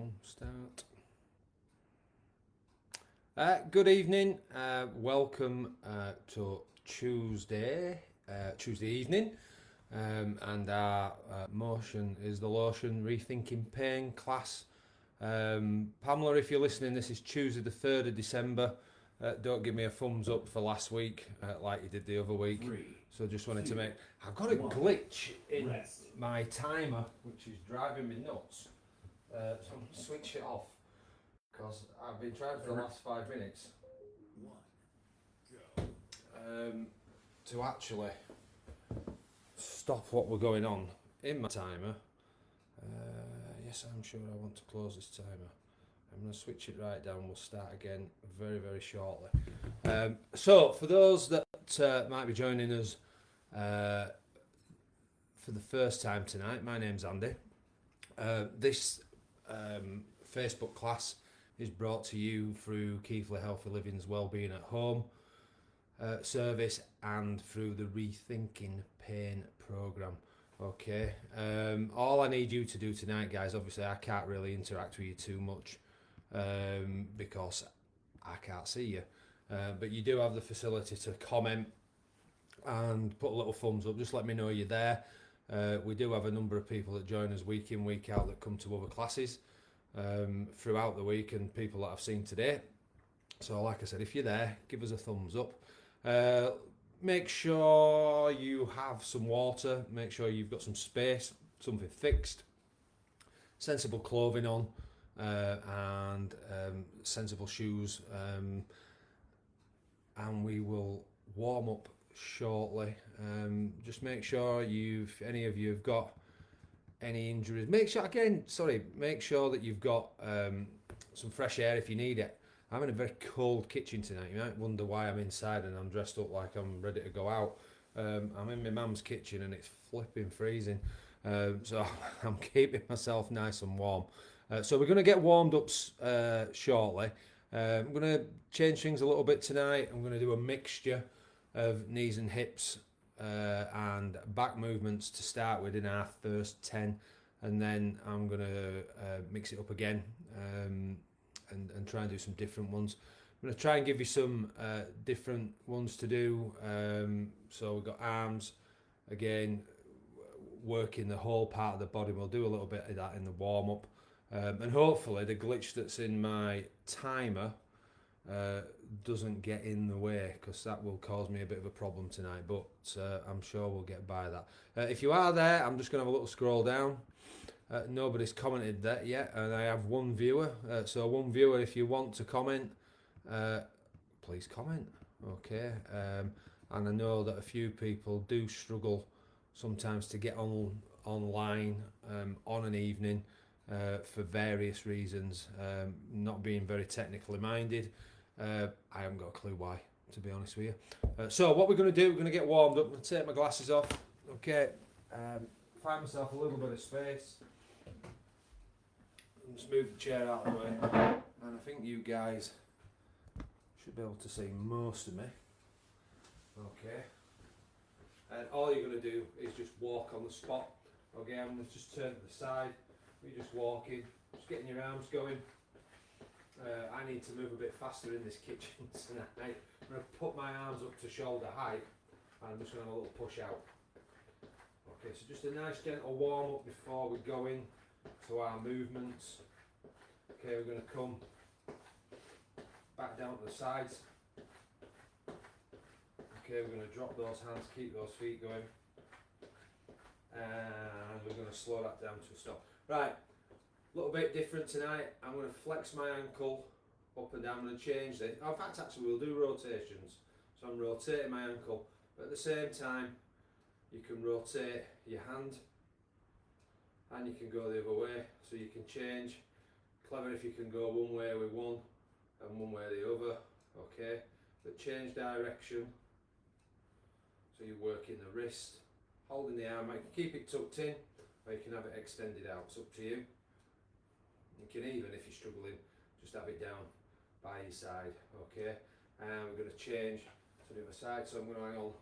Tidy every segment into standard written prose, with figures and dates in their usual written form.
on, start. Good evening, welcome to Tuesday evening, and our motion is the Lotion Rethinking Pain class. Pamela, if you're listening, this is Tuesday the 3rd of December. Don't give me a thumbs up for last week like you did the other week. So just wanted to make... I've got a glitch in my timer, which is driving me nuts. So I'm going to switch it off, because I've been trying for the last 5 minutes to actually stop what we're going on in my timer. Yes, I'm sure I want to close this timer. I'm going to switch it right down. We'll start again very, very shortly. So, for those that might be joining us for the first time tonight, my name's Andy. This Facebook class is brought to you through Keighley Healthy Living's Wellbeing at Home service and through the Rethinking Pain programme. Okay, all I need you to do tonight, guys, obviously I can't really interact with you too much because I can't see you, but you do have the facility to comment and put a little thumbs up. Just let me know you're there. We do have a number of people that join us week in, week out that come to other classes throughout the week, and people that I've seen today. So like I said, if you're there, give us a thumbs up. Make sure you have some water, make sure you've got some space, something fixed, sensible clothing on, and sensible shoes, and we will warm up shortly. Just make sure any of you have got any injuries. Make sure that you've got some fresh air if you need it. I'm in a very cold kitchen tonight. You might wonder why I'm inside and I'm dressed up like I'm ready to go out. I'm in my mum's kitchen and it's flipping freezing. So I'm keeping myself nice and warm. So we're going to get warmed up shortly. I'm going to change things a little bit tonight. I'm going to do a mixture of knees and hips and back movements to start with in our first 10. And then I'm going to mix it up again. And try and do some different ones. I'm going to try and give you some different ones to do. So we've got arms, again, working the whole part of the body. We'll do a little bit of that in the warm-up. And hopefully the glitch that's in my timer doesn't get in the way, because that will cause me a bit of a problem tonight. But I'm sure we'll get by that. If you are there, I'm just going to have a little scroll down. Nobody's commented that yet, and I have one viewer. So one viewer, if you want to comment, please comment. Okay. And I know that a few people do struggle sometimes to get online on an evening for various reasons, not being very technically minded. I haven't got a clue why, to be honest with you. So what we're going to do, we're going to get warmed up. I'm going to take my glasses off. Okay. Find myself a little bit of space. Just move the chair out of the way, and I think you guys should be able to see most of me. Okay, and all you're going to do is just walk on the spot. Okay, I'm going to just turn to the side. You're just walking, just getting your arms going. I need to move a bit faster in this kitchen tonight. I'm going to put my arms up to shoulder height, and I'm just going to have a little push out. Okay, so just a nice gentle warm up before we go in to our movements. Okay, we're going to come back down to the sides. Okay, we're going to drop those hands, keep those feet going, and we're going to slow that down to a stop. Right, a little bit different tonight. I'm going to flex my ankle up and down. I'm going to change it. In fact, actually, we'll do rotations. So I'm rotating my ankle, but at the same time, you can rotate your hand and you can go the other way, so you can change. Clever if you can go one way with one and one way the other. Okay, but change direction, so you're working the wrist, holding the arm. You can keep it tucked in, or you can have it extended out. It's up to you. You can even, if you're struggling, just have it down by your side. Okay, and we're going to change to the other side. So I'm going to hang on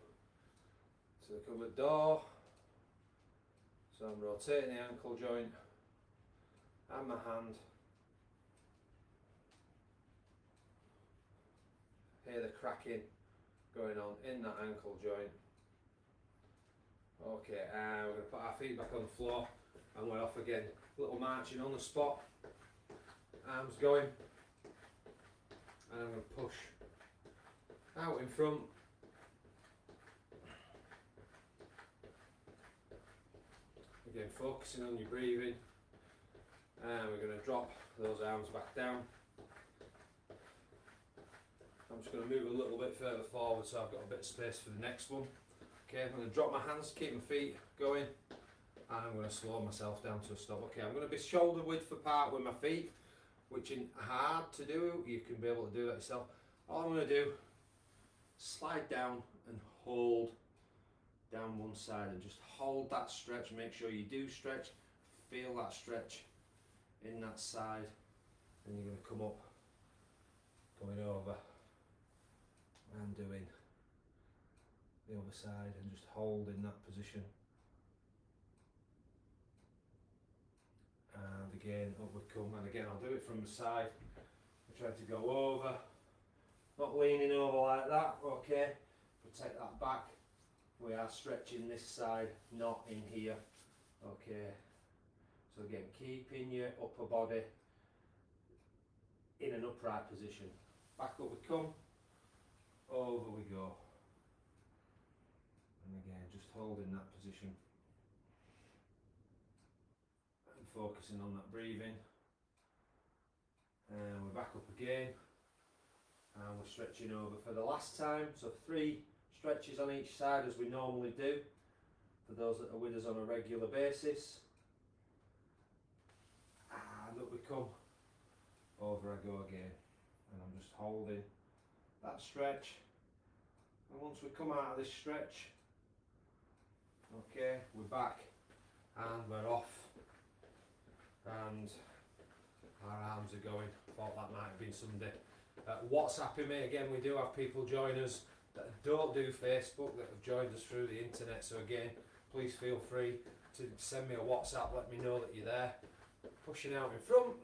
to the cupboard door. So I'm rotating the ankle joint and my hand hear the cracking going on in that ankle joint. Okay, and we're going to put our feet back on the floor and we're off again. Little marching on the spot, arms going, and I'm going to push out in front. Again, focusing on your breathing, and we're going to drop those arms back down. I'm just going to move a little bit further forward so I've got a bit of space for the next one. Okay, I'm going to drop my hands, keep my feet going, and I'm going to slow myself down to a stop. Okay, I'm going to be shoulder width apart with my feet, which is hard to do. You can be able to do that yourself. All I'm going to do, slide down and hold down one side and just hold that stretch. Make sure you do stretch, feel that stretch in that side, and you're going to come up, going over and doing the other side and just hold in that position. And again, up we come, and again I'll do it from the side. I try to go over, not leaning over like that, okay, protect that back. We are stretching this side, not in here, okay. So again, keeping your upper body in an upright position. Back up we come, over we go. And again, just holding that position. And focusing on that breathing. And we're back up again. And we're stretching over for the last time. So 3 stretches on each side as we normally do. For those that are with us on a regular basis. And up we come. Over I go again. And I'm just holding that stretch. And once we come out of this stretch, okay, we're back and we're off. And our arms are going. I thought that might have been somebody WhatsApping me. Again, we do have people join us that don't do Facebook, that have joined us through the internet. So again, please feel free to send me a WhatsApp, let me know that you're there. Pushing out in front.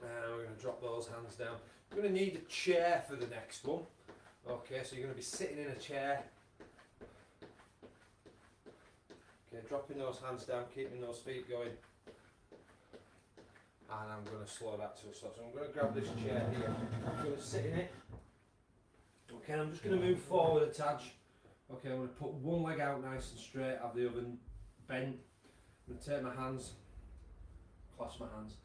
And we're going to drop those hands down. You're going to need a chair for the next one. Okay, so you're going to be sitting in a chair. Okay, dropping those hands down, keeping those feet going. And I'm going to slow that to a stop. So I'm going to grab this chair here. I'm going to sit in it. Okay, I'm just going to move forward a touch. Okay, I'm going to put one leg out nice and straight, have the other bent. I'm going to take my hands, clasp my hands.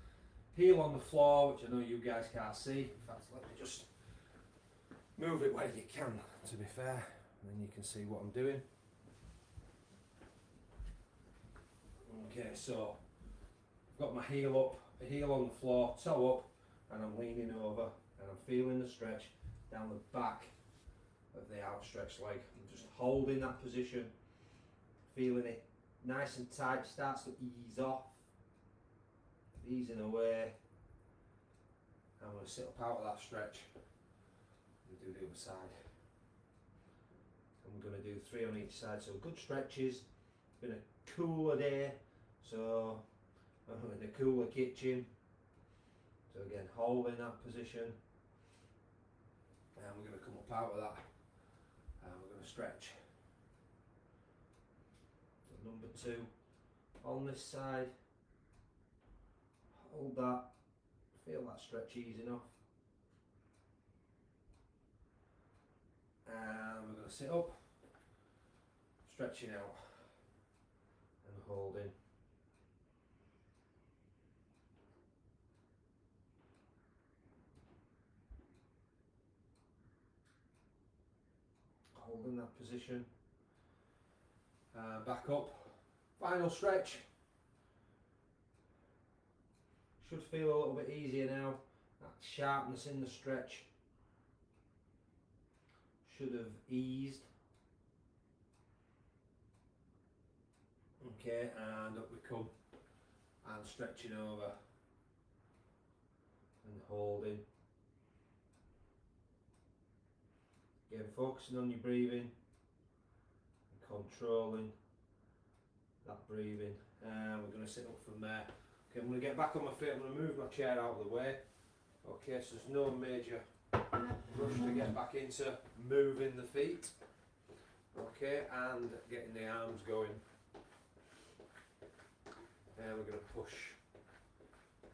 Heel on the floor, which I know you guys can't see. In fact, let me just move it where you can, to be fair, and then you can see what I'm doing. Okay, so I've got my heel up, a heel on the floor, toe up, and I'm leaning over, and I'm feeling the stretch down the back of the outstretched leg. I'm just holding that position, feeling it nice and tight, starts to ease off. Easing away. I'm going to sit up out of that stretch and do the other side. I'm going to do 3 on each side, so good stretches. It's been a cooler day, so I'm in a cooler kitchen. So again, holding that position. And we're going to come up out of that and we're going to stretch. So number 2 on this side. Hold that, feel that stretch easing off. And we're going to sit up, stretching out and holding. Holding that position. Back up, final stretch. Should feel a little bit easier now. That sharpness in the stretch should have eased. Okay, and up we come and stretching over and holding. Again, focusing on your breathing and controlling that breathing. And we're going to sit up from there. Okay, I'm going to get back on my feet. I'm going to move my chair out of the way. Okay, so there's no major rush to get back into moving the feet. Okay, and getting the arms going. And we're going to push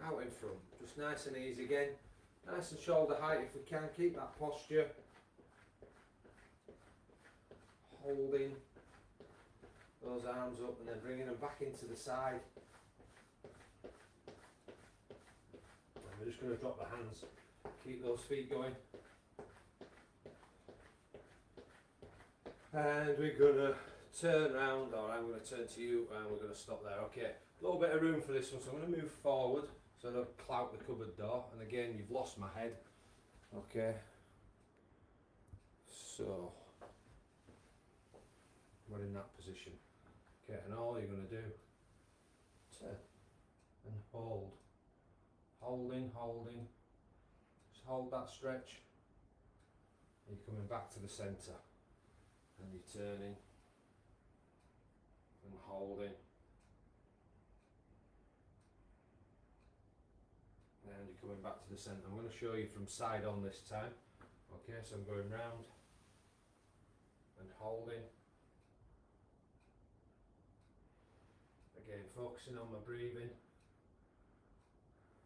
out in front, just nice and easy again. Nice and shoulder height if we can. Keep that posture. Holding those arms up and then bringing them back into the side. And we're just going to drop the hands. Keep those feet going. And we're going to turn round, or I'm going to turn to you and we're going to stop there. Okay, a little bit of room for this one, so I'm going to move forward so I don't clout the cupboard door. And again, you've lost my head. Okay, so we're in that position. Okay, and all you're going to do, turn and hold. Holding, just hold that stretch. You're coming back to the centre and you're turning and holding. And you're coming back to the centre. I'm going to show you from side on this time. Okay, so I'm going round and holding. Again, focusing on my breathing.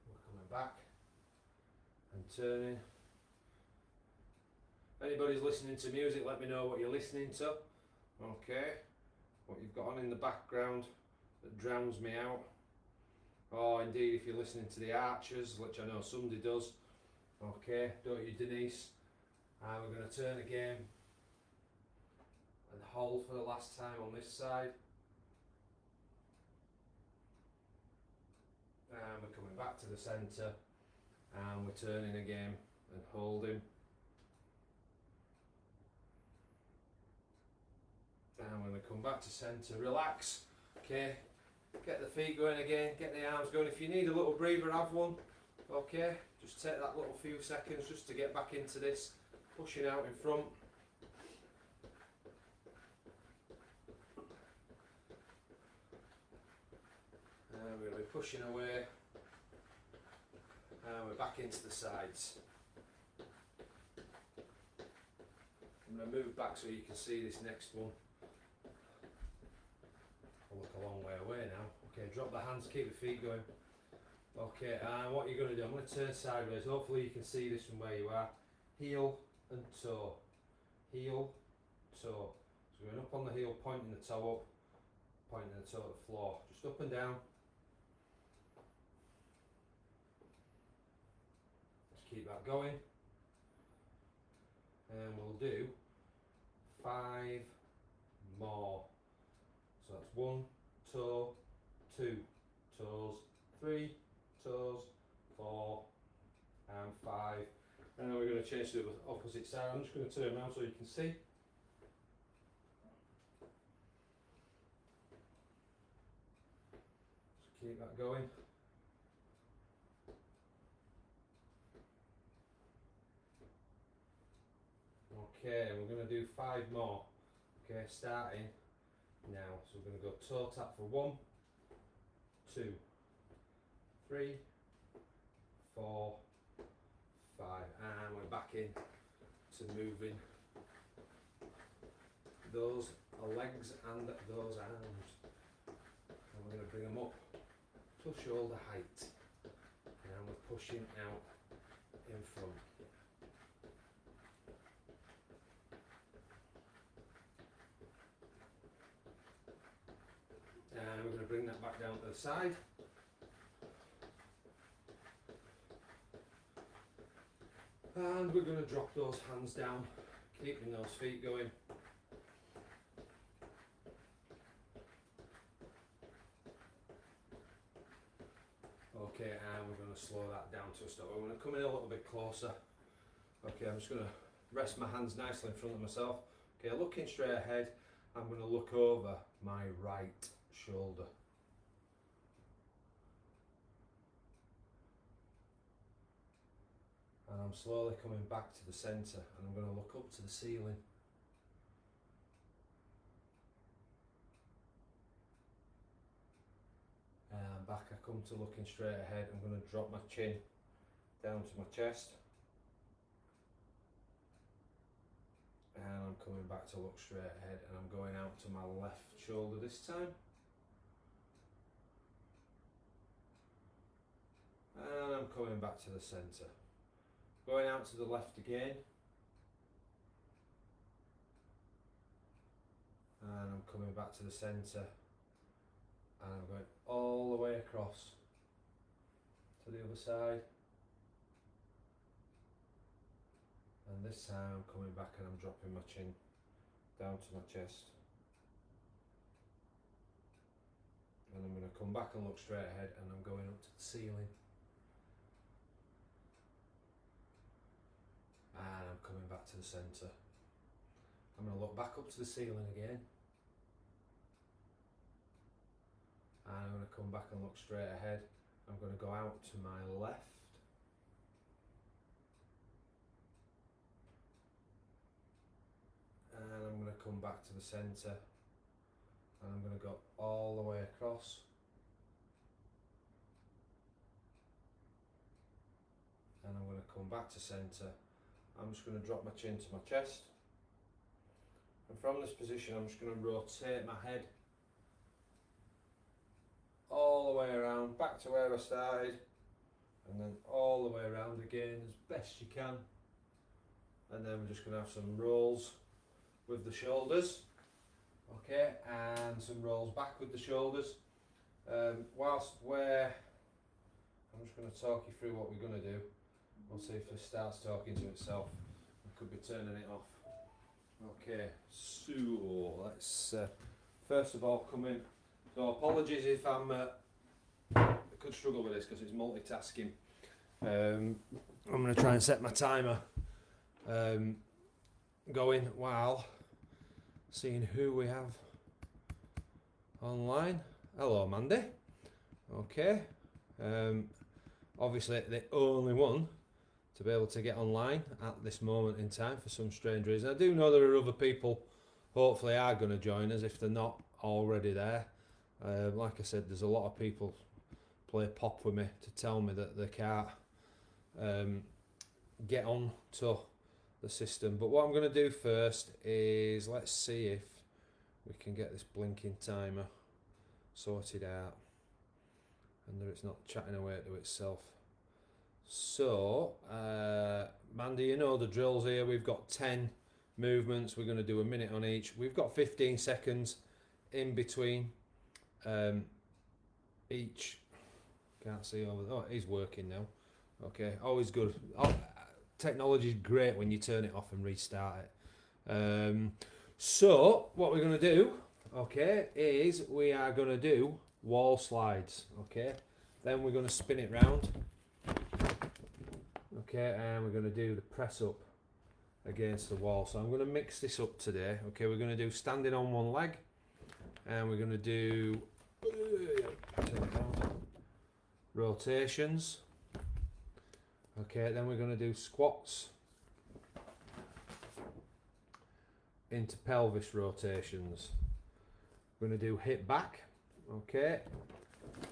We're coming back and turning. If anybody's listening to music, let me know what you're listening to. Okay, what you've got on in the background that drowns me out. Or indeed, if you're listening to the Archers, which I know somebody does. Okay, don't you, Denise? And we're going to turn again and hold for the last time on this side. And we're coming back to the centre and we're turning again and holding. And we're going to come back to centre, relax, okay, get the feet going again, get the arms going. If you need a little breather, have one, okay, just take that little few seconds just to get back into this, pushing out in front. And we're going to be pushing away, and we're back into the sides. I'm going to move back so you can see this next one. I'll look a long way away now. Okay, drop the hands, keep the feet going. Okay, and what you're going to do, I'm going to turn sideways. Hopefully you can see this from where you are. Heel and toe. Heel, toe. So going up on the heel, pointing the toe up, pointing the toe at the floor. Just up and down. Just keep that going. And we'll do 5 more. So that's 1 toe, 2 toes, 3 toes, 4 and 5. And then we're going to change to the opposite side. I'm just going to turn around so you can see. Just keep that going. Okay, we're going to do 5 more. Okay, starting now. So we're going to go toe tap for 1, 2, 3, 4, 5, and we're back in to moving those legs and those arms. And we're going to bring them up to shoulder height. And we're pushing out in front. And we're going to bring that back down to the side. And we're going to drop those hands down, keeping those feet going. Okay, and we're going to slow that down to a stop. We're going to come in a little bit closer. Okay, I'm just going to rest my hands nicely in front of myself. Okay, looking straight ahead, I'm going to look over my right shoulder. And I'm slowly coming back to the centre, and I'm going to look up to the ceiling. And back, I come to looking straight ahead. I'm going to drop my chin down to my chest. And I'm coming back to look straight ahead, and I'm going out to my left shoulder this time. And I'm coming back to the centre. Going out to the left again. And I'm coming back to the centre. And I'm going all the way across to the other side. And this time I'm coming back and I'm dropping my chin down to my chest. And I'm going to come back and look straight ahead, and I'm going up to the ceiling. And I'm coming back to the centre. I'm going to look back up to the ceiling again. And I'm going to come back and look straight ahead. I'm going to go out to my left. And I'm going to come back to the centre. And I'm going to go all the way across. And I'm going to come back to centre. I'm just going to drop my chin to my chest. And from this position, I'm just going to rotate my head all the way around, back to where I started, and then all the way around again as best you can. And then we're just going to have some rolls with the shoulders, okay, and some rolls back with the shoulders. Whilst I'm just going to talk you through what we're going to do. We'll see if it starts talking to itself. I could be turning it off. Okay, so let's first of all come in. So apologies if I could struggle with this because it's multitasking. I'm going to try and set my timer going while seeing who we have online. Hello, Mandy. Okay. Obviously the only one to be able to get online at this moment in time for some strange reason. I do know there are other people hopefully are going to join us if they're not already there. Like I said, there's a lot of people play pop with me to tell me that they can't get on to the system. But what I'm going to do first is let's see if we can get this blinking timer sorted out and that it's not chatting away to itself. So, Mandy, you know the drills here. We've got 10 movements. We're going to do a minute on each. We've got 15 seconds in between each. Can't see over there. Oh, it is working now. Okay, always good. Technology is great when you turn it off and restart it. So, what we're going to do, okay, is we are going to do wall slides. Okay, then we're going to spin it round. Okay, and we're going to do the press up against the wall. So I'm going to mix this up today. Okay, we're going to do standing on one leg, and we're going to do rotations. Okay, then we're going to do squats into pelvis rotations. We're going to do hip back. Okay,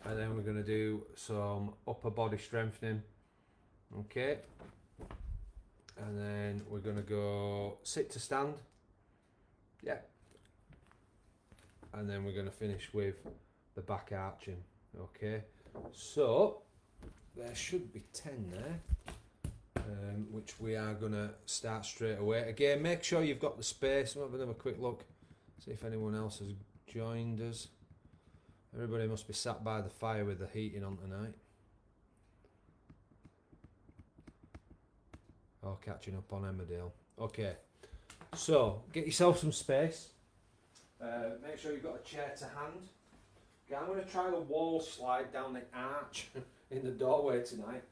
and then we're going to do some upper body strengthening. Okay, and then we're going to go sit to stand, yeah, and then we're going to finish with the back arching. Okay, so there should be 10 there, which we are going to start straight away. Again, make sure you've got the space. We'll have a quick look, see if anyone else has joined us. Everybody must be sat by the fire with the heating on tonight. Oh, catching up on Emmerdale. Okay, so get yourself some space. Make sure you've got a chair to hand. Okay, I'm going to try the wall slide down the arch in the doorway tonight.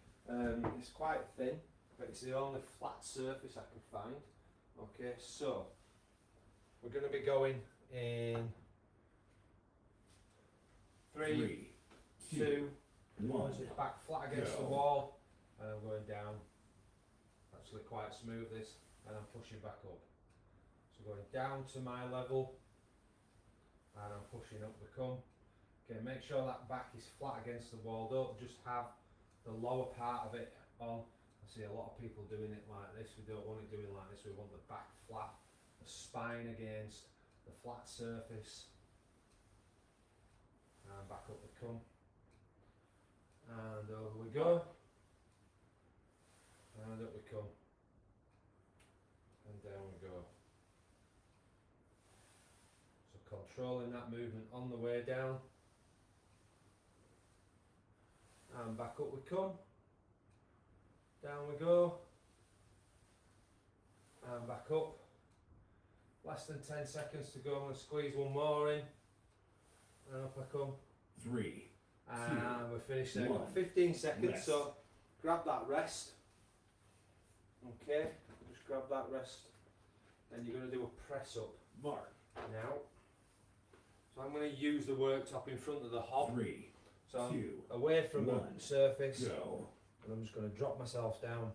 It's quite thin, but it's the only flat surface I can find. Okay, so we're going to be going in 3, 2, 1. So it's back flat against the wall, and I'm going down. Actually quite smooth this, and I'm pushing back up. So going down to my level, and I'm pushing up the come. Okay, make sure that back is flat against the wall. Don't just have the lower part of it on. I see a lot of people doing it like this. We don't want it doing like this. We want the back flat, the spine against the flat surface. And back up we come. And over we go. And up we come. And down we go. So controlling that movement on the way down. And back up we come. Down we go. And back up. Less than 10 seconds to go. I'm going to squeeze one more in. And up I come. 3, And we're finished there. 1. 15 seconds, Rest. so grab that rest. Okay, just grab that rest. Then you're going to do a press up Mark. now. So I'm going to use the worktop in front of the hob. 3, So I'm 2, away from 1. the surface. go. And I'm just going to drop myself down.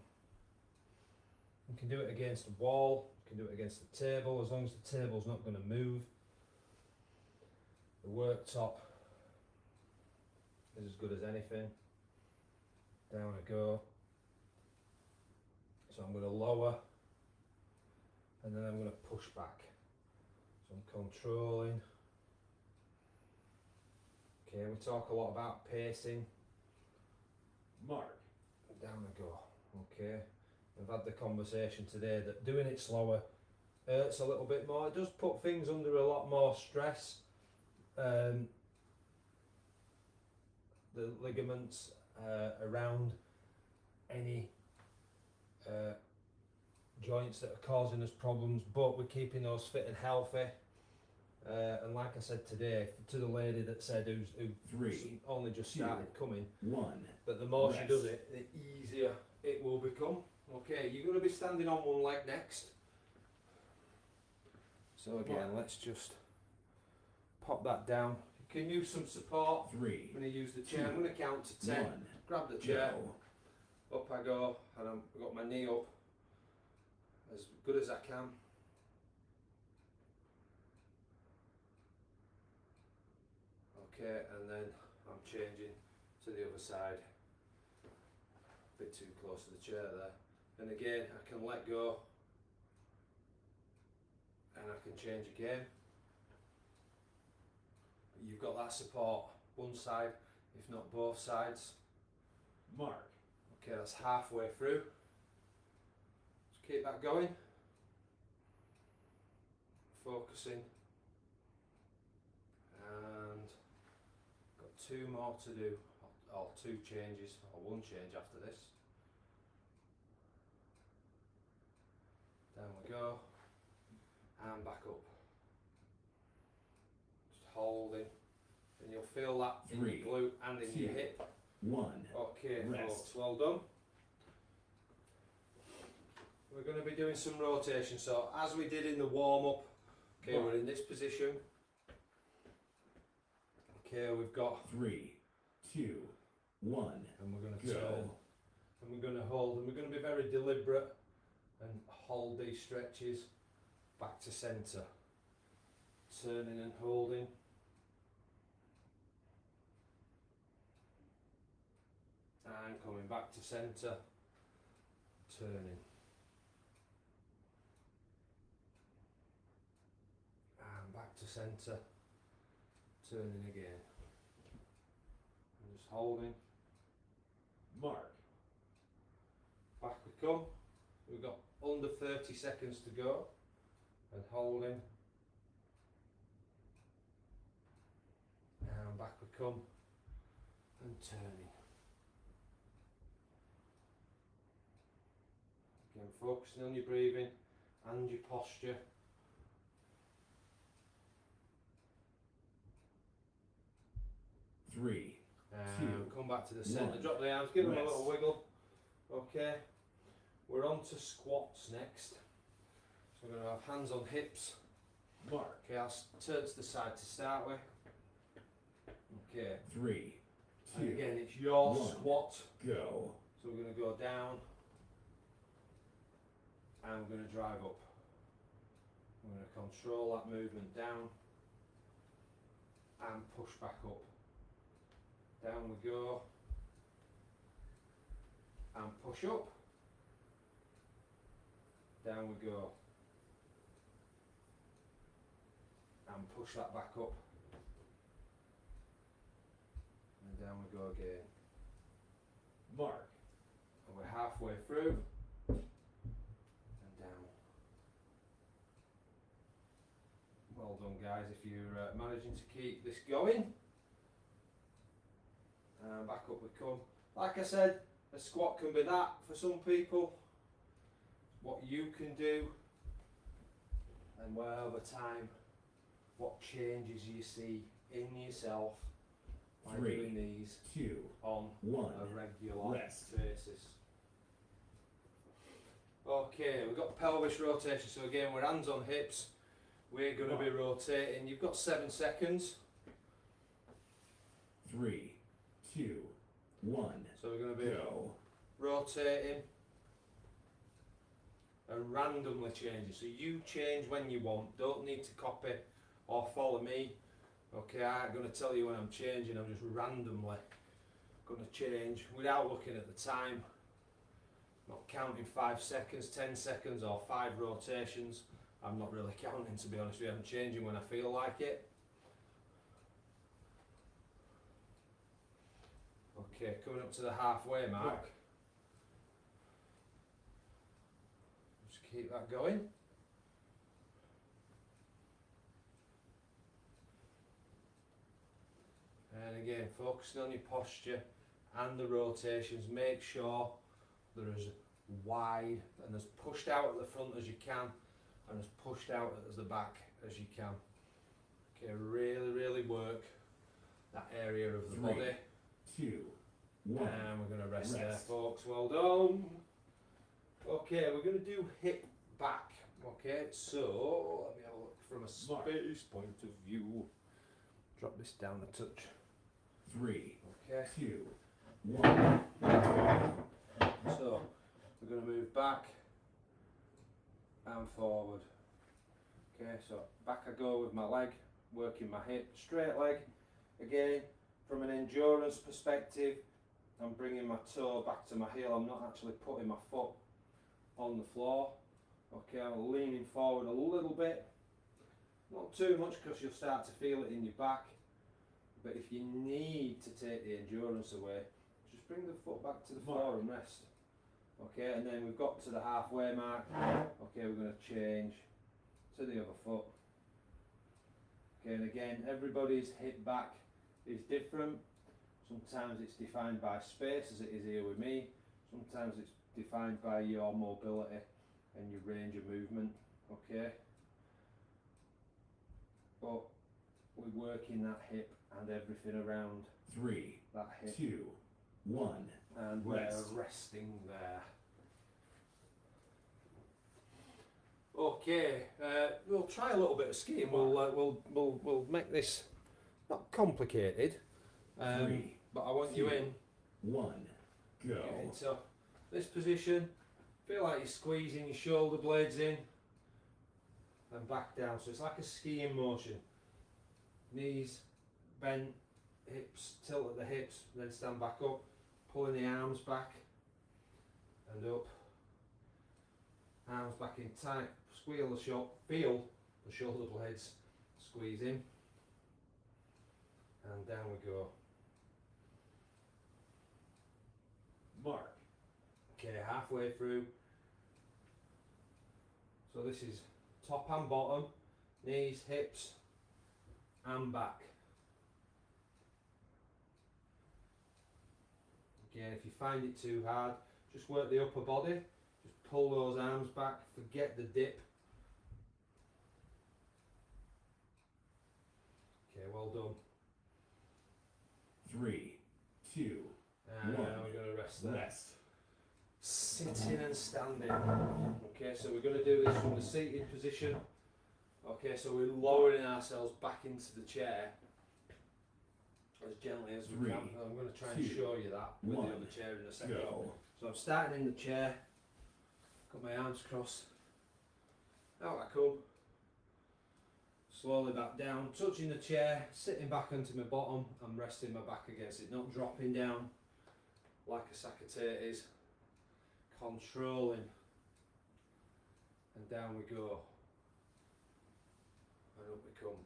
You can do it against the wall, you can do it against the table, as long as the table's not going to move. The worktop is as good as anything. Down I go. So I'm going to lower and then I'm going to push back. So I'm controlling. Okay, we talk a lot about pacing. Mark. Down I go. Okay, we've had the conversation today that doing it slower hurts a little bit more. It does put things under a lot more stress. The ligaments around any joints that are causing us problems, but we're keeping those fit and healthy. And like I said today to the lady that said who 3, only just 2, started coming, 1. but the more she Rest. does it, the easier it will become. Okay, you're going to be standing on one leg next. So again, let's just pop that down. You can use some support. 3, I'm going to use the chair. I'm going to count to 10. 1. Grab the chair. Go. Up I go, and I've got my knee up as good as I can. Okay, and then I'm changing to the other side. A bit too close to the chair there. And again, I can let go and I can change again. You've got that support one side, if not both sides. Mark. Okay, that's halfway through. Just keep that going. Focusing. And got 2 more to do, or 2 changes, or 1 change after this. Down we go, and back up. Just holding, and you'll feel that in 3, your glute and in 2, your hip. 1. Okay, Rest. folks, well done. We're going to be doing some rotation, so as we did in the warm-up, okay, we're in this position. Okay, we've got 3, 2, 1. and we're going to Go. turn, and we're going to hold, and we're going to be very deliberate and hold these stretches back to centre, turning and holding, and coming back to centre, turning, and back to centre, turning again, and just holding. Mark. Back we come. We've got under 30 seconds to go, and holding, and back we come, and turning. Again, focusing on your breathing and your posture. Three, And come back to the centre. 1. Drop the arms, give them a Rest. little wiggle. Okay. We're on to squats next. So we're going to have hands on hips. Mark. Okay, I'll turn to the side to start with. Okay. 3, 2, And again, it's your 1. squat. go. So we're going to go down. And we're going to drive up. We're going to control that movement down. And push back up. Down we go. And push up. Down we go. And push that back up. And down we go again. Mark. And we're halfway through. And down. Well done, guys, if you're managing to keep this going. And back up we come. Like I said, a squat can be that for some people. What you can do, and where over time, what changes you see in yourself by doing these 2, on 1. a regular Rest. basis. Okay, we've got pelvis rotation. So again, we're hands on hips. We're going to be rotating. You've got 7 seconds. 3, 2, 1. So we're going to be Go. rotating and randomly changing. So you change when you want. Don't need to copy or follow me. Okay, I'm going to tell you when I'm changing. I'm just randomly going to change without looking at the time. Not counting 5 seconds, 10 seconds or 5 rotations. I'm not really counting, to be honest with you. I'm changing when I feel like it. Okay, coming up to the halfway mark. Just keep that going. And again, focusing on your posture and the rotations. Make sure they're as wide and as pushed out at the front as you can, and as pushed out at the back as you can. Okay, really work that area of the 3, body. 2, 1. And we're going to rest there, folks. Well done. Okay, we're going to do hip back. Okay, so let me have a look from a space point of view. Drop this down a touch. 3, Okay. 2, 1. So we're going to move back and forward. Okay, so back I go with my leg, working my hip, straight leg. Again, from an endurance perspective, I'm bringing my toe back to my heel. I'm not actually putting my foot on the floor. Okay, I'm leaning forward a little bit. Not too much, because you'll start to feel it in your back. But if you need to take the endurance away, just bring the foot back to the floor and rest. Okay, and then we've got to the halfway mark. Okay, we're going to change to the other foot. Okay, and again, everybody's hip back is different. Sometimes it's defined by space, as it is here with me. Sometimes it's defined by your mobility and your range of movement. Okay, but we're working that hip and everything around 3, that hip. 2, 1. And we're resting there. Okay, we'll try a little bit of skiing. We'll make this not complicated, 3, but I want you in. 1. Go. Get into this position. Feel like you're squeezing your shoulder blades in and back down. So it's like a skiing motion. Knees bent, hips tilt at the hips, then stand back up. Pulling the arms back and up, arms back in tight, feel the shoulder blades squeeze in, and down we go. Mark. Okay, halfway through. So this is top and bottom, knees, hips and back. Again, if you find it too hard, just work the upper body, just pull those arms back, forget the dip. Okay, well done. 3, 2, And 1. now we're going to rest there. Rest. Sitting and standing. Okay, so we're going to do this from the seated position. Okay, so we're lowering ourselves back into the chair as gently as we 3, can. I'm going to try and 2, show you that with 1. the other chair in a second. Go. So I'm starting in the chair, got my arms crossed, out I come, slowly back down, touching the chair, sitting back onto my bottom and resting my back against it, not dropping down like a sack of tatties, controlling, and down we go, and up we come,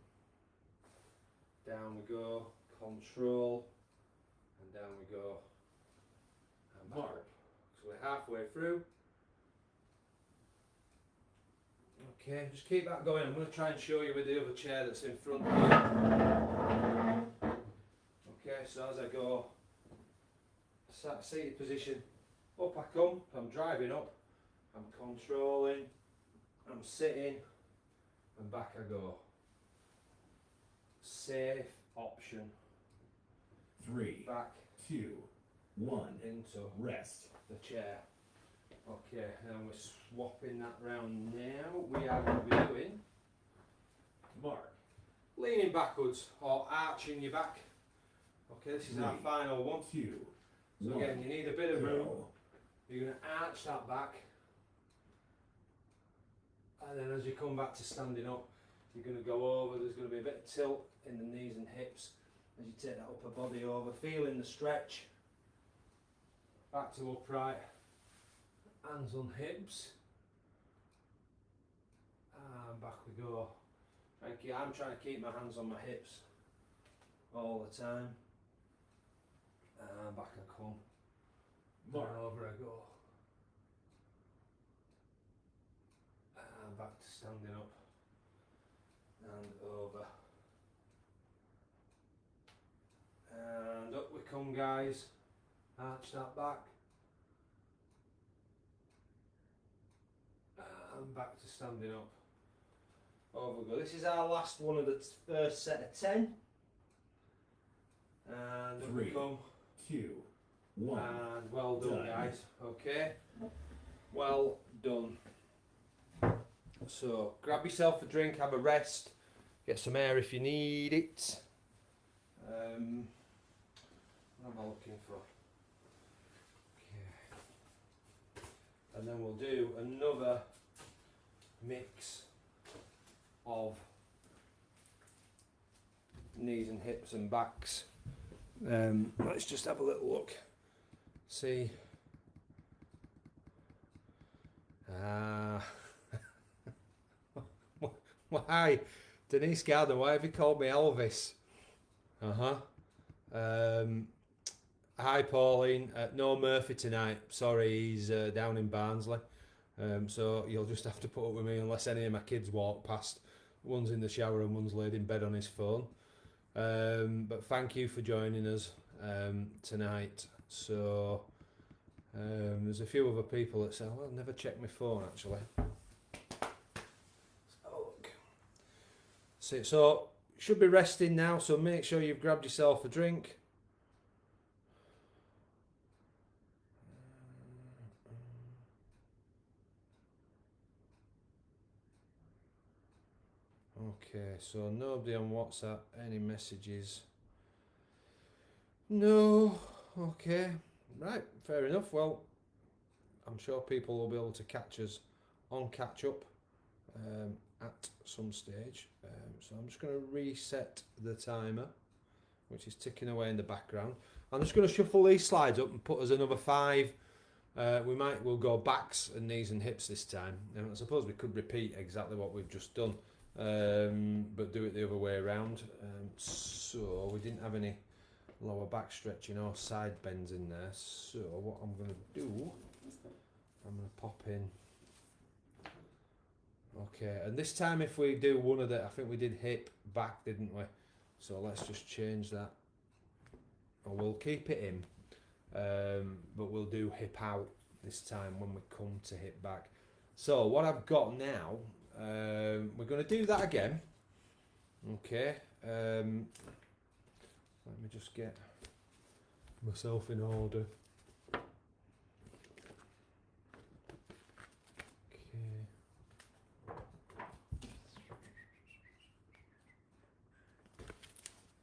down we go, control, and down we go, and back Mark. up. So we're halfway through. Okay, just keep that going. I'm going to try and show you with the other chair that's in front of you. Okay, so as I go, seated position, up I come, I'm driving up, I'm controlling, I'm sitting, and back I go. Safe option. 3, Back 2, 1. into Rest. the chair. Okay, and we're swapping that round now. We are going to be doing Mark. leaning backwards or arching your back. Okay, this is our 3, final one. 2, So 1. again, you need a bit of room. Go. You're going to arch that back, and then as you come back to standing up, you're going to go over. There's going to be a bit of tilt in the knees and hips as you take that upper body over, feeling the stretch. Back to upright, hands on hips, and back we go. Thank you. I'm trying to keep my hands on my hips all the time, and back I come. Mark. And over I go. And back to standing up. And over. And up we come, guys. Arch that back. And back to standing up. Over we go. This is our last one of the first set of 10. And up we 3, come. 2, 1. And well done, Done. guys. Okay, well done. So grab yourself a drink, have a rest, get some air if you need it. What am I looking for? Okay. And then we'll do another mix of knees and hips and backs. Let's just have a little look. See. Why, Denise Gardner? Why have you called me Elvis? Hi, Pauline. No Murphy tonight. Sorry, he's down in Barnsley. So you'll just have to put up with me unless any of my kids walk past. One's in the shower and one's laid in bed on his phone. But thank you for joining us tonight. So there's a few other people that say, well, I've never checked my phone actually. Let's have a look. So should be resting now, so make sure you've grabbed yourself a drink. Okay, so nobody on WhatsApp, any messages? No. Okay, right, fair enough. Well, I'm sure people will be able to catch us on catch up at some stage. So I'm just going to reset the timer, which is ticking away in the background. I'm just going to shuffle these slides up and put us another 5. We'll go backs and knees and hips this time. And I suppose we could repeat exactly what we've just done, but do it the other way around. So we didn't have any lower back stretching or side bends in there. So what I'm going to do, I'm going to pop in. Okay, and this time if we do one of the, I think we did hip back, didn't we? So let's just change that. Or we'll keep it in, but we'll do hip out this time when we come to hip back. So what I've got now, we're going to do that again. Okay, let me just get myself in order.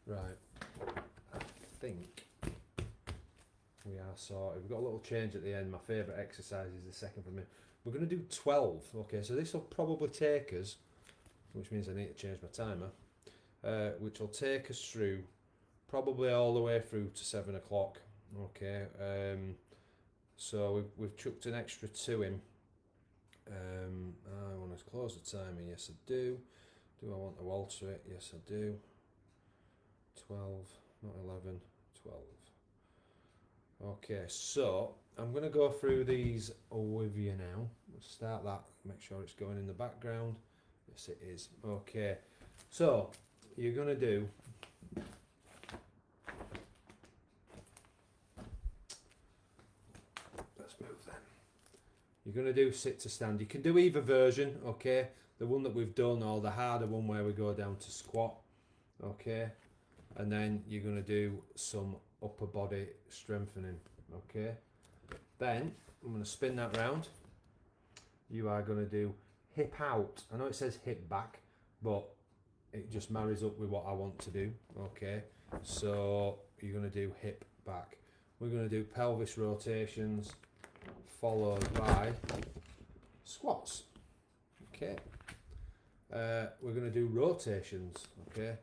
Right, I think we are sorted. We've got a little change at the end. My favourite exercise is the second from me. We're going to do 12. Okay, so this will probably take us which means I need to change my timer, which will take us through probably all the way through to 7 o'clock. Okay, so we've chucked an extra 2 in. I want to close the timer. Yes, I do. Do I want to alter it? Yes, I do. 12, not 11, 12. Okay, so I'm going to go through these with you now. We'll start that, make sure it's going in the background. Yes, it is. Okay, so you're going to do You're going to do sit to stand. You can do either version, okay? The one that we've done or the harder one where we go down to squat, okay? And then you're going to do some upper body strengthening, okay? Then I'm going to spin that round. You are going to do hip out. I know it says hip back, but it just marries up with what I want to do, okay? So you're going to do hip back. We're going to do pelvis rotations, followed by squats. Okay. We're going to do rotations. Okay.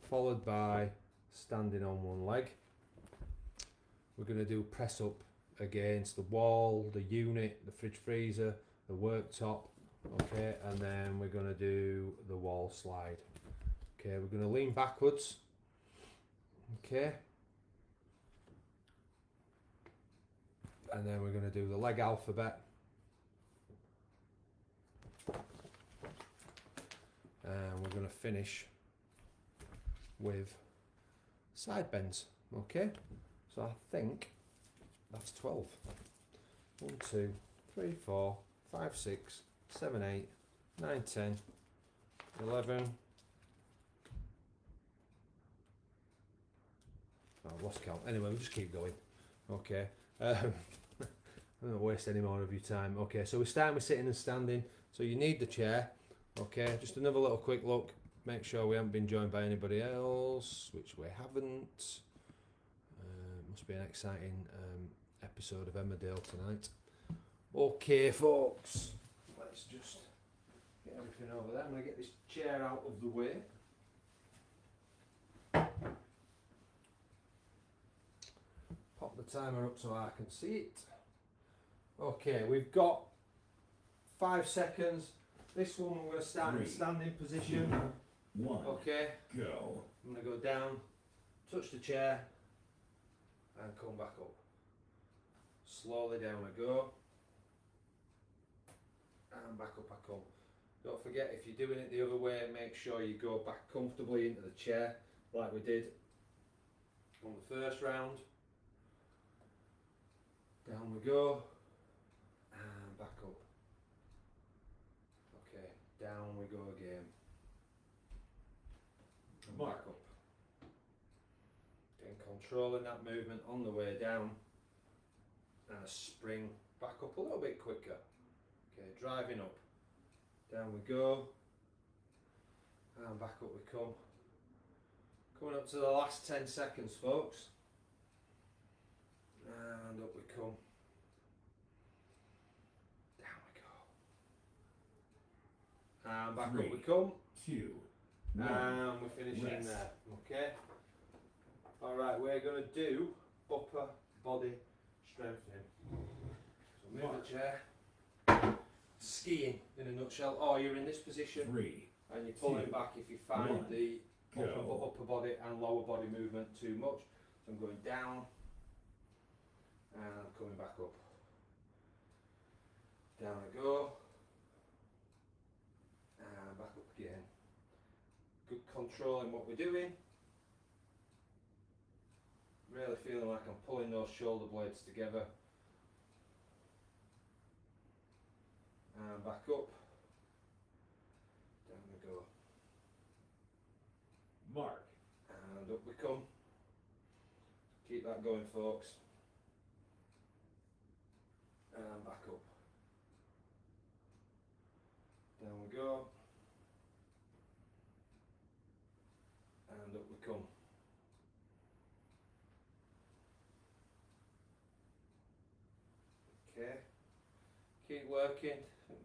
Followed by standing on one leg. We're going to do press up against the wall, the unit, the fridge freezer, the worktop. Okay. And then we're going to do the wall slide. Okay. We're going to lean backwards. Okay. And then we're going to do the leg alphabet. And we're going to finish with side bends. Okay, so I think that's 12. 1, 2, 3, 4, 5, 6, 7, 8, 9, 10, 11. Oh, I've lost count. Anyway, we'll just keep going. Okay. I don't waste any more of your time. Okay, so we're starting with sitting and standing. So you need the chair. Okay, just another little quick look. Make sure we haven't been joined by anybody else, which we haven't. Must be an exciting episode of Emmerdale tonight. Okay, folks. Let's just get everything over there. I'm going to get this chair out of the way. Pop the timer up so I can see it. Okay, we've got 5 seconds. This one we're going to start in standing position. 2, 1. Okay. Go. I'm going to go down, touch the chair, and come back up. Slowly down I go. And back up I come. Don't forget, if you're doing it the other way, make sure you go back comfortably into the chair like we did on the first round. Down we go. And back up. Okay, down we go again. And back up. Again, controlling that movement on the way down. And a spring back up a little bit quicker. Okay, driving up. Down we go. And back up we come. Coming up to the last 10 seconds, folks. And up we come. And back 3, up we come. 2, 1. And we're finishing Rest. there. Okay. Alright, we're going to do upper body strengthening. So move the chair. Skiing in a nutshell. Or you're in this position 3, and you're pulling 2, back if you find 1. the Go. upper body and lower body movement too much. So I'm going down and coming back up. Down I go. And back up again. Good control in what we're doing. Really feeling like I'm pulling those shoulder blades together. And back up. Down we go. Mark. And up we come. Keep that going, folks. And back up. Down we go. And up we come. Okay. Keep working.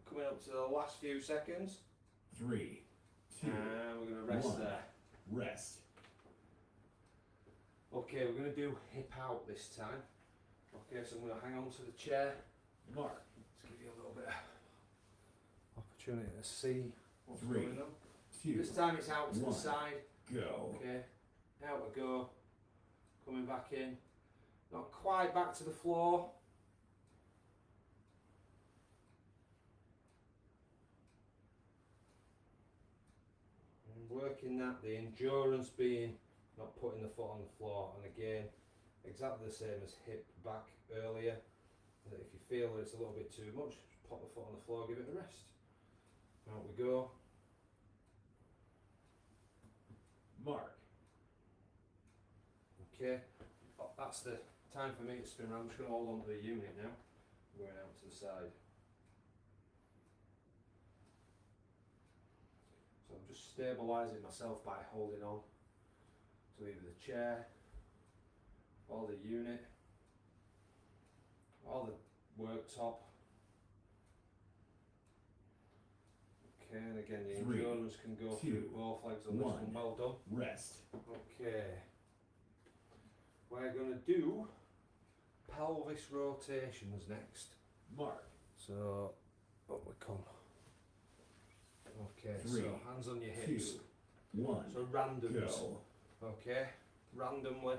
Coming up to the last few seconds. 3, two, And we're going to rest one. there. Rest. Okay, we're going to do hip out this time. Okay, so I'm going to hang on to the chair. Mark. Let's give you a little bit of opportunity to see what's Three, going on. two, This time it's out to the one. side. go. Okay, out we go. Coming back in. Not quite back to the floor. And working that, the endurance being not putting the foot on the floor. And again, exactly the same as hip back earlier. That if you feel that it's a little bit too much, just pop the foot on the floor, give it a rest. Out we go. Mark. Okay, that's the time for me to spin around. I'm just going to hold on to the unit now. I'm going out to the side. So I'm just stabilising myself by holding on to either the chair or the unit or the worktop. Okay, and again the Three, endurance can go two, through both legs on this one. one. Well done. Rest. Okay, we're going to do pelvis rotations next. Mark. So, up we come. Okay, Three, so hands on your hips. two, one. So randoms. Go. Okay, randomly.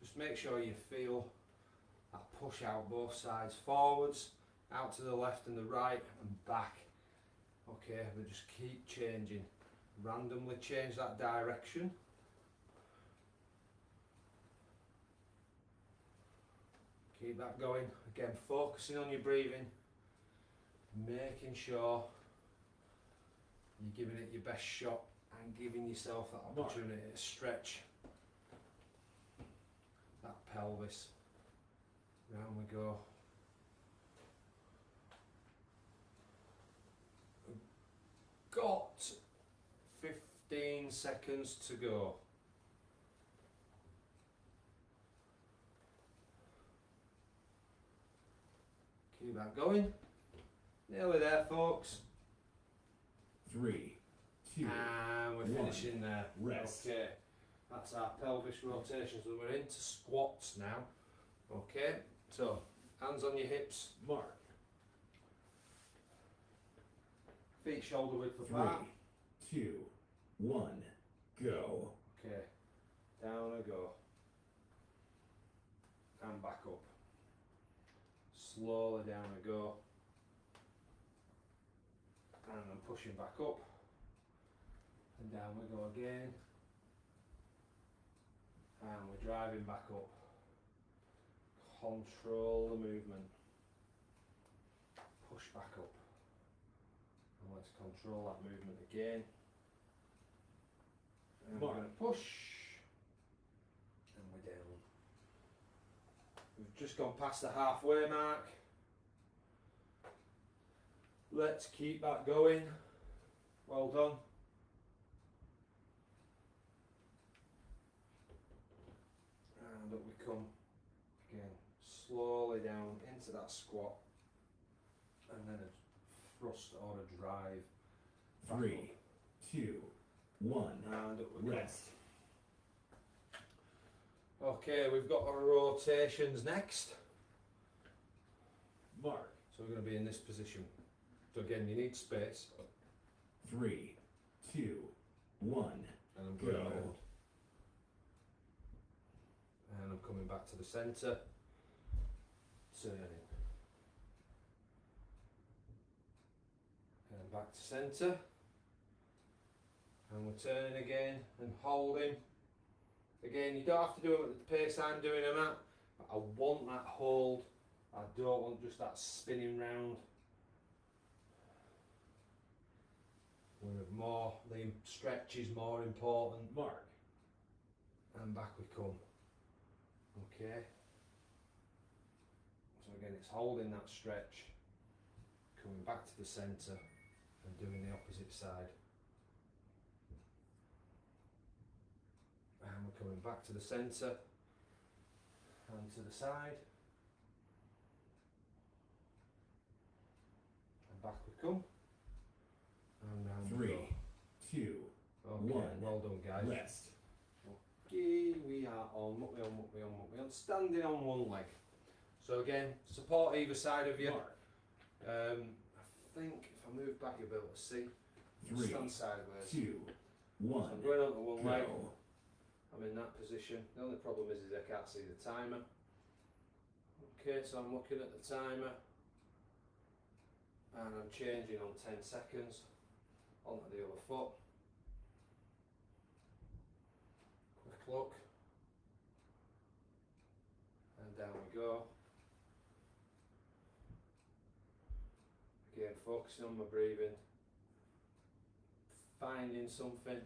Just make sure you feel that push out both sides, forwards, out to the left and the right, and back. Okay, but just keep changing. Randomly change that direction. Keep that going. Again, focusing on your breathing, making sure you're giving it your best shot and giving yourself that opportunity to stretch that pelvis. Round we go. Got 15 seconds to go. Keep that going. Nearly there, folks. Three, two, And we're one. finishing there. Rest. Okay. That's our pelvis rotation. So we're into squats now. Okay. So hands on your hips, Mark. feet shoulder width Three, apart. two, one. Go. Okay. Down I go. And back up. Slowly down I go. And I'm pushing back up. And down we go again. And we're driving back up. Control the movement. Push back up. And let's control that movement again. And we're Mark. going to push. And we're down. We've just gone past the halfway mark. Let's keep that going. Well done. And up we come. Again, slowly down into that squat. And then a thrust or a drive. Back Three, two, one. up. And up we come. Rest. Okay, we've got our rotations next. Mark. So we're going to be in this position. So again, you need space. Three, two, one. And I'm going Go. around. And I'm coming back to the centre. Turning. And back to centre. And we're turning again and holding. Again, you don't have to do it at the pace I'm doing them at, but I want that hold. I don't want just that spinning round. The stretch is more important. Mark. And back we come. Okay. So again, it's holding that stretch, coming back to the centre and doing the opposite side. And we're coming back to the centre and to the side. And back we come. And round we Three, go. 2, Okay, 1. well done, guys. Rest. Okay, we are on, what we on, standing on one leg. So again, support either side of you. Mark. I think if I move back, you'll be able to see. 3, Stand sideways. 2, So 1. I'm going on to one leg. Go. I'm in that position. The only problem is I can't see the timer. Okay, so I'm looking at the timer and I'm changing on 10 seconds onto the other foot. Quick look. And down we go. Again, focusing on my breathing. Finding something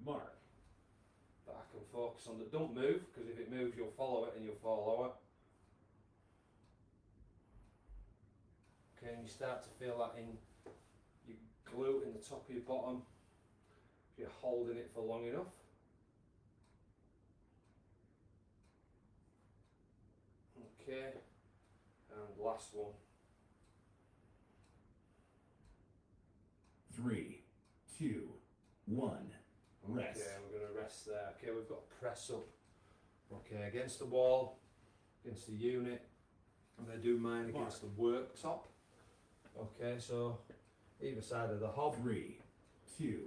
Mark. that I can focus on that don't move, because if it moves you'll follow it and you'll fall lower. Okay, and you start to feel that in your glute in the top of your bottom if you're holding it for long enough. Okay, and last one. 3, 2, 1. Rest. Okay, we're going to rest there. Okay, we've got press up. Okay, against the wall, against the unit. I'm going to do mine against the worktop. Okay, so either side of the hob. 3, 2,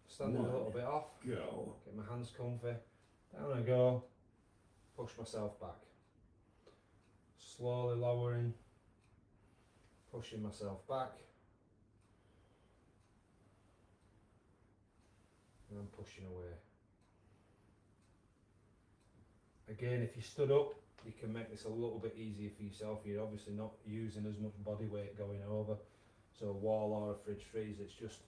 Standing 1. a little bit off. Go. Get my hands comfy. Down I go. Push myself back. Slowly lowering. Pushing myself back. And I'm pushing away. Again, if you stood up, you can make this a little bit easier for yourself. You're obviously not using as much body weight going over. So a wall or a fridge freezer, it's just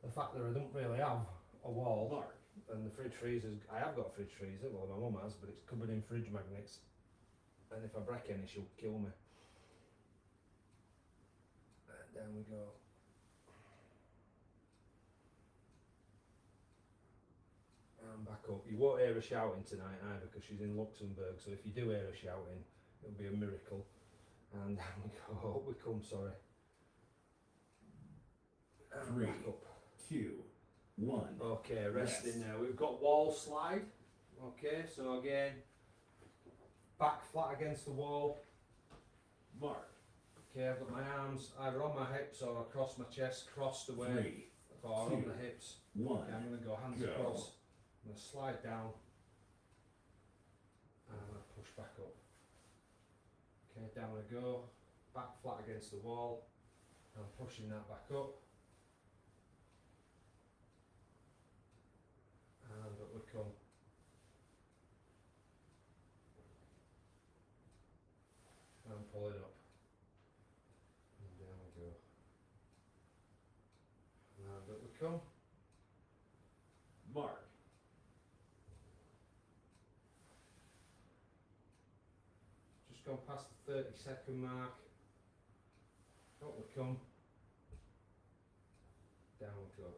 the fact that I don't really have a wall. Mark. And the fridge freezers, I have got a fridge freezer, well my mum has, but it's covered in fridge magnets. And if I break any, she'll kill me. And down we go. And back up. You won't hear her shouting tonight either because she's in Luxembourg, so if you do hear her shouting, it'll be a miracle. And down we go, up we come, sorry. And 3, back up. 2, 1. Okay, resting Rest. now. We've got wall slide. Okay, so again, back flat against the wall. Mark. Okay, I've got my arms either on my hips or across my chest, crossed away, 3, or on 2, the hips. 1. Okay, I'm going to go hands Go. across. I'm going to slide down. And I'm going to push back up. Okay, down I go. Back flat against the wall. I'm pushing that back up. And up we come. And pull it up. And down we go. And up we come. Mark. Just gone past the 30-second mark. Up we come. Down we go.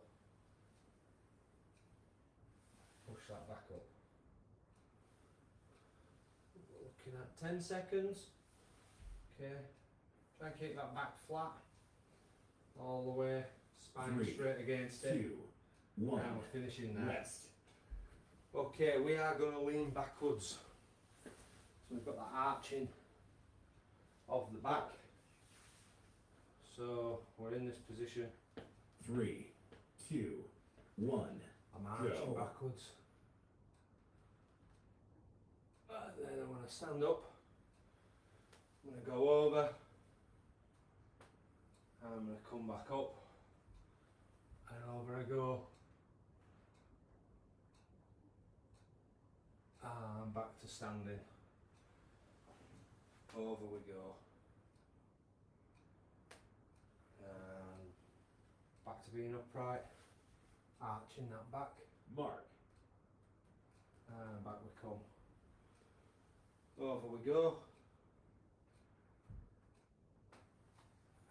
Push that back up. Looking at 10 seconds. Okay. Try and keep that back flat. All the way. Spine 3, straight against it. 2, 1. Now we're finishing there. Rest. Okay, we are going to lean backwards. So we've got that arching of the back. So we're in this position. 3, 2, 1. I'm arching Go. backwards. And then I'm going to stand up. I'm going to go over. And I'm going to come back up. And over I go. And back to standing. Over we go. And back to being upright. Arching that back. Mark. And back we come. Over we go.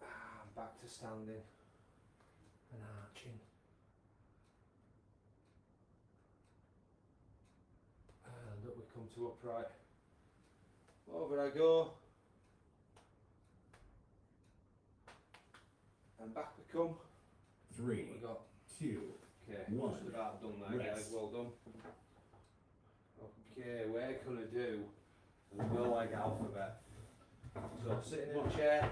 And back to standing. And arching. And up we come to upright. Over I go. And back we come. 3, We got 2, Okay, One. just about done that, guys. Rest. Well done. Okay, we're gonna do the leg alphabet. So sitting in a chair,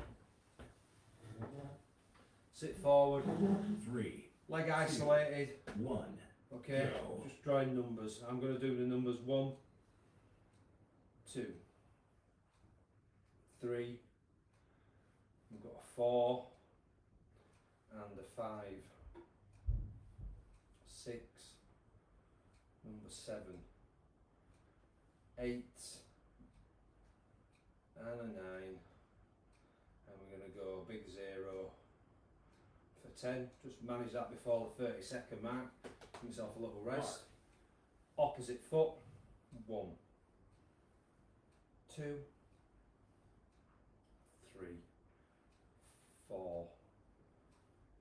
sit forward, 3, leg isolated. 1. Okay, Go. just drawing numbers. I'm gonna do the numbers 1, 2, 3. We've got a 4 and a 5, 6, number 7, 8 and a 9, and we're going to go big 0 for 10. Just manage that before the 30-second mark. Give yourself a little rest. Opposite foot, 1, 2, 3, 4,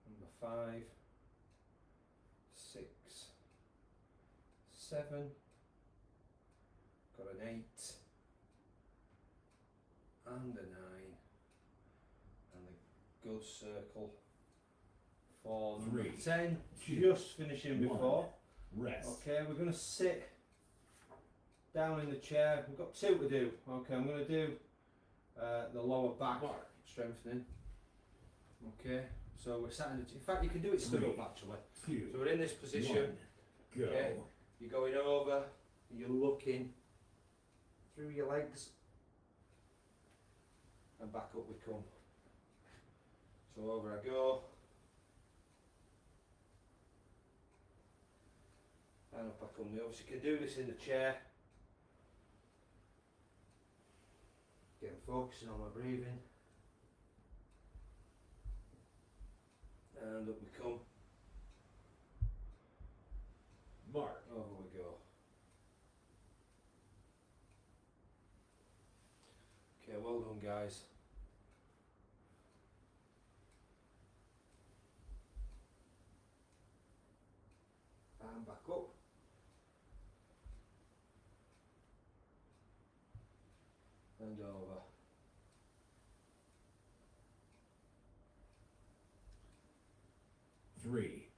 number 5, 6, 7, got an 8 and a 9, and a good circle for number 3, 10, 2, just finishing 1. before. Rest. Okay, we're going to sit down in the chair. We've got 2 to do. Okay, I'm going to do the lower back Mark. strengthening. Okay, so we're sat in the, in fact you can do it stood 3, up actually. 2, So we're in this position, 1. Go. Okay. You're going over, you're looking through your legs and back up we come. So over I go and up I come. So you can do this in the chair. Getting focusing on my breathing. And up we come. Mark. Over we go. Okay, well done guys. And back up. And over. Three,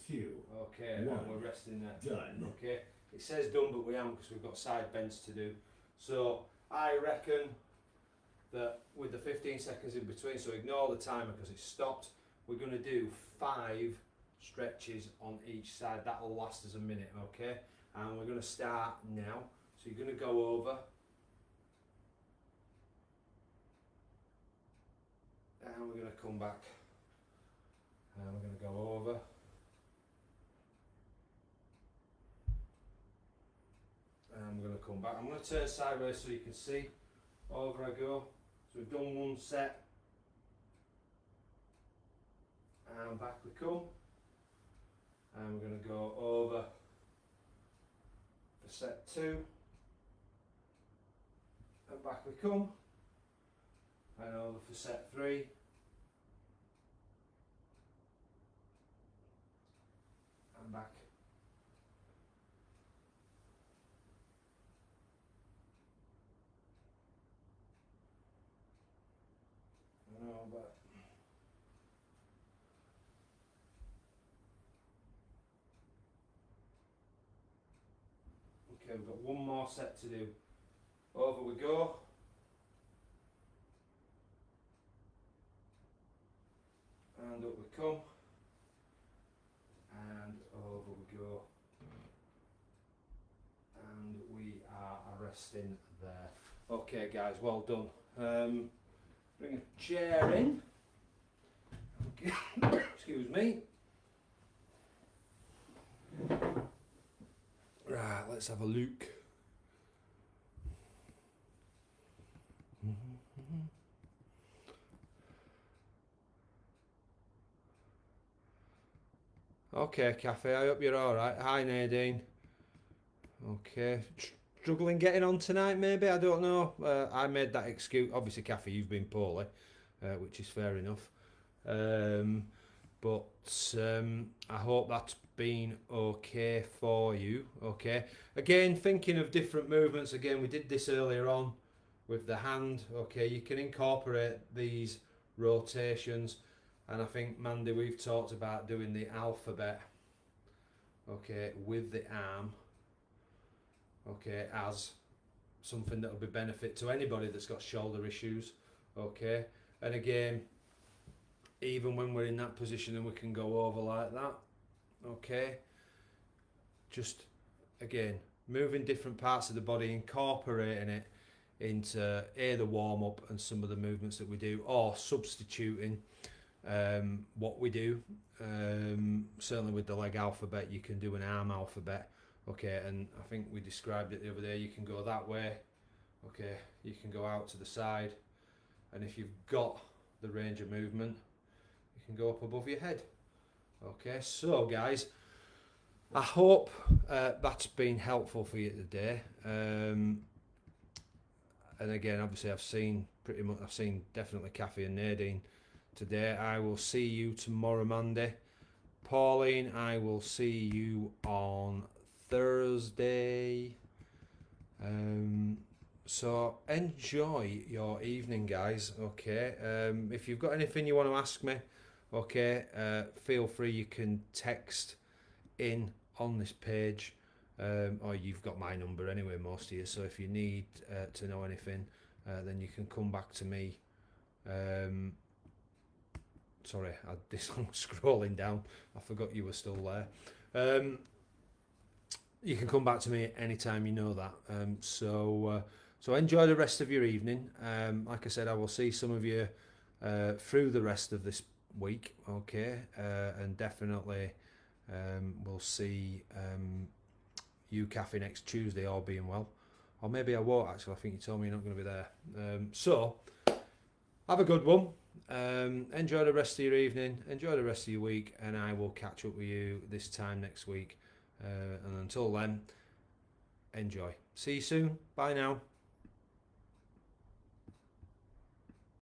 2, Okay, One. and we're resting there. done. Okay, it says done, but we haven't because we've got side bends to do. So I reckon that with the 15 seconds in between, so ignore the timer because it's stopped. We're going to do 5 stretches on each side. That'll last us a minute, okay? And we're going to start now. So you're going to go over. And we're going to come back. And we're going to go over. And we're going to come back. I'm going to turn sideways so you can see. Over I go. So we've done 1 set. And back we come. And we're going to go over for set 2. And back we come. And over for set 3. And back. No, but okay, we've got 1 more set to do. Over we go. And up we come. And over we go. And we are resting there. Okay guys, well done. Bring a chair in. Okay. Excuse me. Right, let's have a look. Okay, Cafe, I hope you're alright. Hi, Nadine. Okay. Struggling getting on tonight, maybe? I don't know. I made that excuse. Obviously, Cafe, you've been poorly, which is fair enough. But I hope that's been okay for you. Okay. Again, thinking of different movements. Again, we did this earlier on with the hand. Okay, you can incorporate these rotations. And I think, Mandy, we've talked about doing the alphabet. okay, with the arm, okay, as something that will be benefit to anybody that's got shoulder issues, okay. And again, even when we're in that position and we can go over like that, okay, just again moving different parts of the body, incorporating it into the warm up and some of the movements that we do, or substituting what we do. Certainly with the leg alphabet, you can do an arm alphabet, okay, and I think we described it the other day. You can go that way, okay, you can go out to the side, and if you've got the range of movement, you can go up above your head. Okay, so guys, I hope that's been helpful for you today. And again, obviously, I've seen definitely Kathy and Nadine today. I will see you tomorrow, Monday. Pauline, I will see you on Thursday. So enjoy your evening, guys. Okay. If you've got anything you want to ask me, okay, feel free. You can text in on this page, or you've got my number anyway, most of you. So if you need to know anything, then you can come back to me. Sorry, I'm scrolling down. I forgot you were still there. You can come back to me anytime, you know that. So enjoy the rest of your evening. Like I said, I will see some of you through the rest of this week, okay, and definitely we'll see you, Kathy, next Tuesday, all being well. Or maybe I won't, actually. I think you told me you're not going to be there. So have a good one. Enjoy the rest of your evening, enjoy the rest of your week, and I will catch up with you this time next week. And until then, enjoy. See you soon. Bye now.